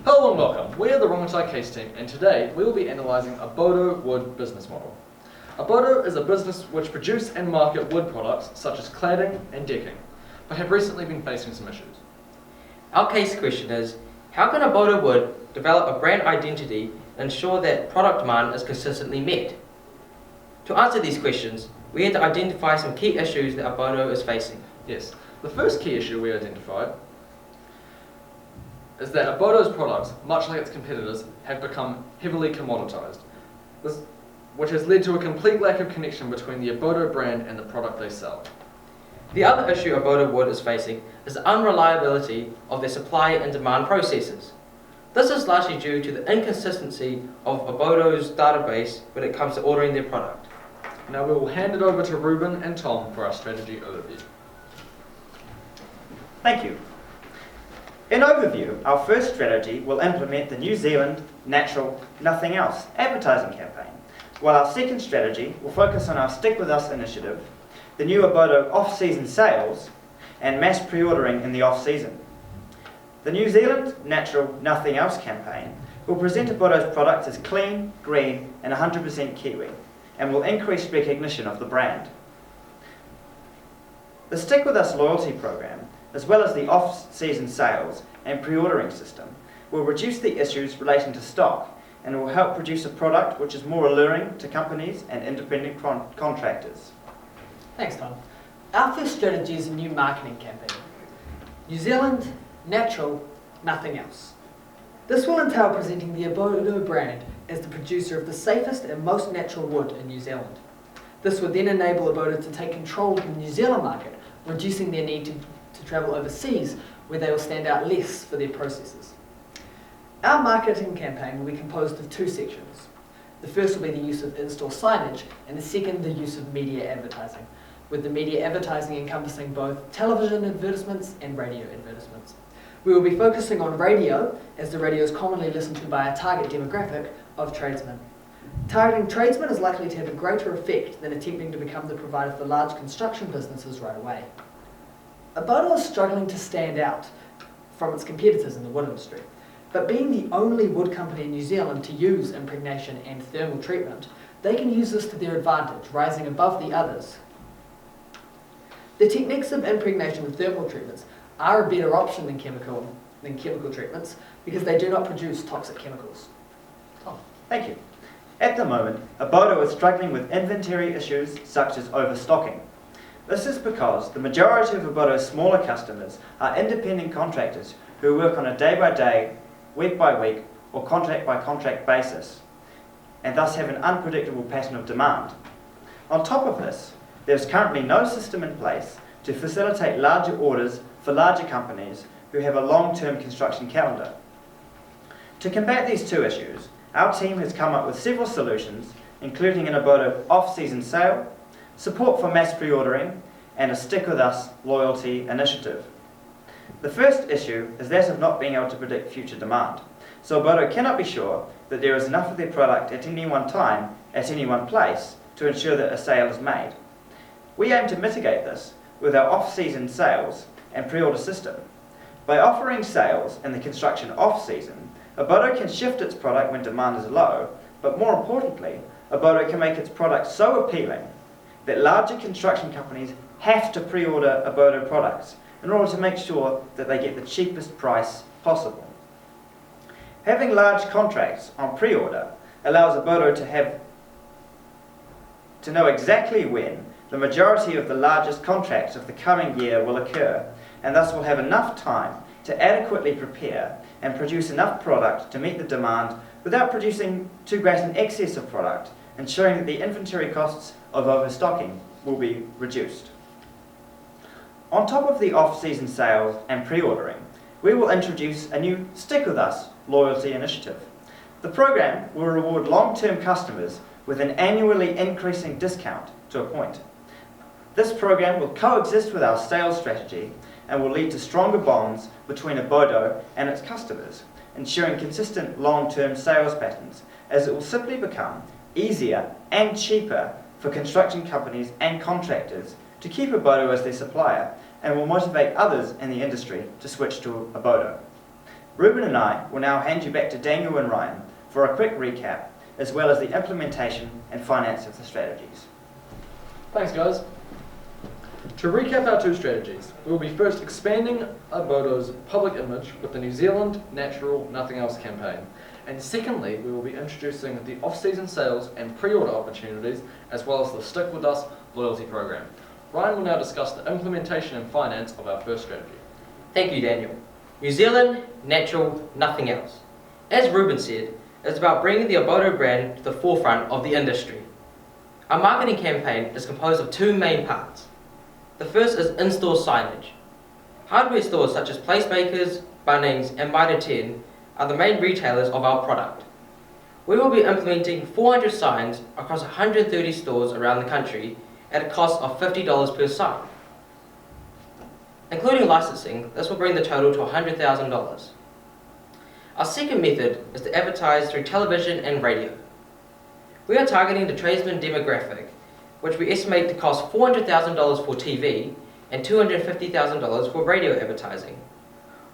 Hello and welcome. We are the Rongotai case team, and today we will be analysing a Bodo wood business model. A Bodo is a business which produce and market wood products such as cladding and decking, but have recently been facing some issues. Our case question is, how can a Bodo wood develop a brand identity and ensure that product demand is consistently met? To answer these questions, we had to identify some key issues that a Bodo is facing. Yes, the first key issue we identified is that a Bodo's products, much like its competitors, have become heavily commoditised, which has led to a complete lack of connection between the Bodo brand and the product they sell. The other issue a Bodo wood is facing is the unreliability of their supply and demand processes. This is largely due to the inconsistency of a Bodo's database when it comes to ordering their product. Now we will hand it over to Ruben and Tom for our strategy overview. Thank you. In overview, our first strategy will implement the New Zealand Natural Nothing Else advertising campaign, while our second strategy will focus on our Stick With Us initiative, the new Bodo off-season sales, and mass pre-ordering in the off-season. The New Zealand Natural Nothing Else campaign will present Bodo's products as clean, green, and 100% Kiwi, and will increase recognition of the brand. The Stick With Us loyalty program, as well as the off-season sales and pre-ordering system, will reduce the issues relating to stock and will help produce a product which is more alluring to companies and independent contractors. Thanks, Tom. Our first strategy is a new marketing campaign. New Zealand, natural, nothing else. This will entail presenting the Bodo brand as the producer of the safest and most natural wood in New Zealand. This would then enable Bodo to take control of the New Zealand market, reducing their need to travel overseas, where they will stand out less for their processes. Our marketing campaign will be composed of two sections. The first will be the use of in-store signage, and the second the use of media advertising, with the media advertising encompassing both television advertisements and radio advertisements. We will be focusing on radio, as the radio is commonly listened to by a target demographic of tradesmen. Targeting tradesmen is likely to have a greater effect than attempting to become the provider for large construction businesses right away. Bodo is struggling to stand out from its competitors in the wood industry, but being the only wood company in New Zealand to use impregnation and thermal treatment, they can use this to their advantage, rising above the others. The techniques of impregnation and thermal treatments are a better option than chemical treatments because they do not produce toxic chemicals. Tom. Thank you. At the moment, Bodo is struggling with inventory issues such as overstocking. This is because the majority of Bodo's smaller customers are independent contractors who work on a day-by-day, week-by-week, or contract-by-contract basis, and thus have an unpredictable pattern of demand. On top of this, there is currently no system in place to facilitate larger orders for larger companies who have a long-term construction calendar. To combat these two issues, our team has come up with several solutions, including an Bodo off-season sale, support for mass pre-ordering, and a Stick With Us loyalty initiative. The first issue is that of not being able to predict future demand, so Bodo cannot be sure that there is enough of their product at any one time, at any one place, to ensure that a sale is made. We aim to mitigate this with our off-season sales and pre-order system. By offering sales in the construction off-season, Bodo can shift its product when demand is low, but more importantly, Bodo can make its product so appealing that larger construction companies have to pre-order Bodo products in order to make sure that they get the cheapest price possible. Having large contracts on pre-order allows Bodo to know exactly when the majority of the largest contracts of the coming year will occur, and thus will have enough time to adequately prepare and produce enough product to meet the demand without producing too great an excess of product, ensuring that the inventory costs of overstocking will be reduced. On top of the off-season sales and pre-ordering, we will introduce a new Stick With Us loyalty initiative. The program will reward long-term customers with an annually increasing discount to a point. This program will coexist with our sales strategy and will lead to stronger bonds between Bodo and its customers, ensuring consistent long-term sales patterns, as it will simply become easier and cheaper for construction companies and contractors to keep Bodo as their supplier, and will motivate others in the industry to switch to Bodo. Ruben and I will now hand you back to Daniel and Ryan for a quick recap, as well as the implementation and finance of the strategies. Thanks, guys. To recap our two strategies, we will be first expanding Obodo's public image with the New Zealand Natural Nothing Else campaign, and secondly, we will be introducing the off-season sales and pre-order opportunities, as well as the Stick With Us loyalty program. Ryan will now discuss the implementation and finance of our first strategy. Thank you, Daniel. New Zealand, natural, nothing else. As Ruben said, it's about bringing the Obodo brand to the forefront of the industry. Our marketing campaign is composed of two main parts. The first is in-store signage. Hardware stores such as Placemakers, Bunnings and Mitre 10 are the main retailers of our product. We will be implementing 400 signs across 130 stores around the country at a cost of $50 per sign. Including licensing, this will bring the total to $100,000. Our second method is to advertise through television and radio. We are targeting the tradesman demographic, which we estimate to cost $400,000 for TV and $250,000 for radio advertising.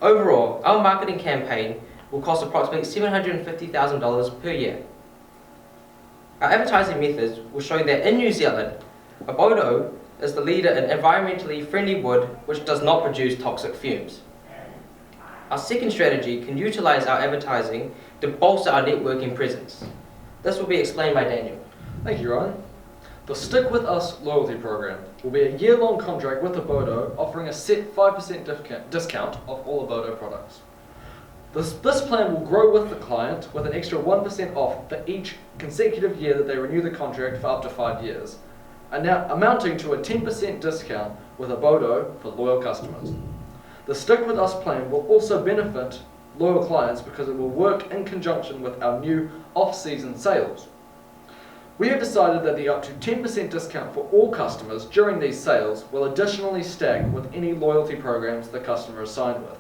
Overall, our marketing campaign will cost approximately $750,000 per year. Our advertising methods will show that in New Zealand, Obodo is the leader in environmentally friendly wood which does not produce toxic fumes. Our second strategy can utilise our advertising to bolster our networking presence. This will be explained by Daniel. Thank you, Ryan. The Stick With Us loyalty program will be a year-long contract with Obodo, offering a set 5% discount of all Obodo products. This plan will grow with the client with an extra 1% off for each consecutive year that they renew the contract for up to 5 years, amounting to a 10% discount with Obodo for loyal customers. The Stick With Us plan will also benefit loyal clients because it will work in conjunction with our new off-season sales. We have decided that the up to 10% discount for all customers during these sales will additionally stack with any loyalty programs the customer is signed with,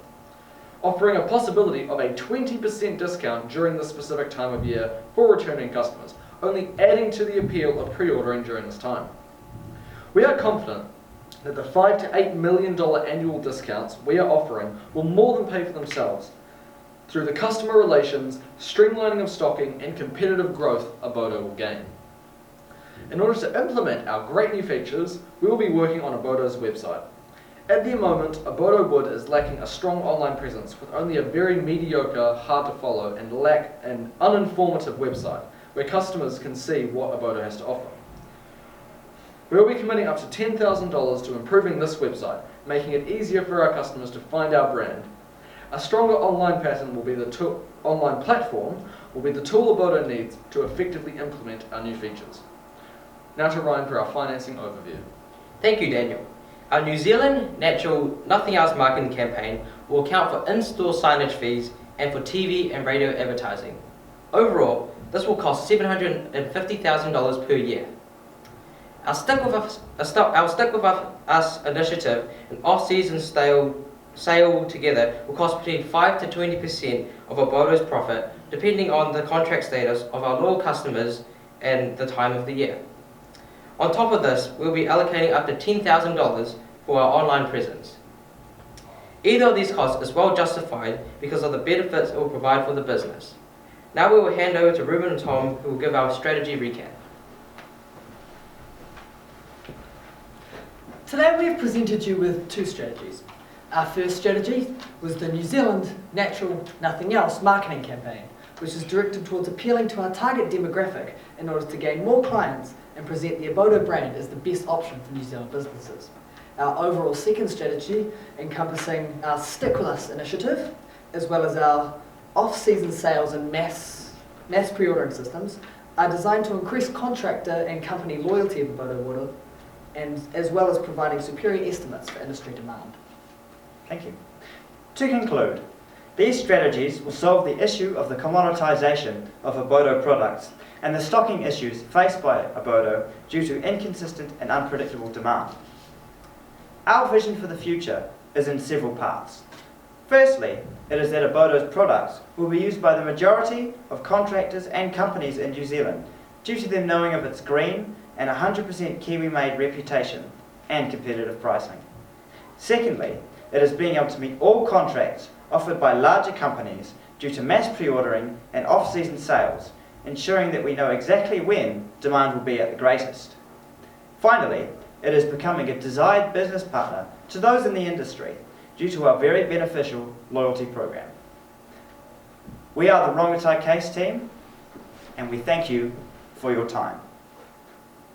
offering a possibility of a 20% discount during this specific time of year for returning customers, only adding to the appeal of pre-ordering during this time. We are confident that the $5 to $8 million annual discounts we are offering will more than pay for themselves through the customer relations, streamlining of stocking, and competitive growth Obodo will gain. In order to implement our great new features, we will be working on Obodo's website. At the moment, Obodo Wood is lacking a strong online presence with only a very mediocre, hard to follow, and uninformative website where customers can see what Obodo has to offer. We will be committing up to $10,000 to improving this website, making it easier for our customers to find our brand. A stronger online platform will be the tool Obodo needs to effectively implement our new features. Now to Ryan for our financing overview. Thank you, Daniel. Our New Zealand Natural Nothing Else marketing campaign will account for in-store signage fees and for TV and radio advertising. Overall, this will cost $750,000 per year. Our Stick With Us initiative and off-season sale together will cost between 5 to 20% of Obodo's profit, depending on the contract status of our loyal customers and the time of the year. On top of this, we'll be allocating up to $10,000 for our online presence. Either of these costs is well justified because of the benefits it will provide for the business. Now we will hand over to Ruben and Tom, who will give our strategy recap. Today we have presented you with two strategies. Our first strategy was the New Zealand Natural Nothing Else marketing campaign, which is directed towards appealing to our target demographic in order to gain more clients and present the Obodo brand as the best option for New Zealand businesses. Our overall second strategy, encompassing our Stick With Us initiative, as well as our off-season sales and mass pre-ordering systems, are designed to increase contractor and company loyalty of Obodo Wood, and as well as providing superior estimates for industry demand. Thank you. To conclude, these strategies will solve the issue of the commoditisation of Obodo products and the stocking issues faced by Obodo due to inconsistent and unpredictable demand. Our vision for the future is in several parts. Firstly, it is that Obodo's products will be used by the majority of contractors and companies in New Zealand due to them knowing of its green and 100% Kiwi-made reputation and competitive pricing. Secondly, it is being able to meet all contracts offered by larger companies due to mass pre-ordering and off-season sales, ensuring that we know exactly when demand will be at the greatest. Finally, it is becoming a desired business partner to those in the industry due to our very beneficial loyalty program. We are the Rongotai Case team, and we thank you for your time.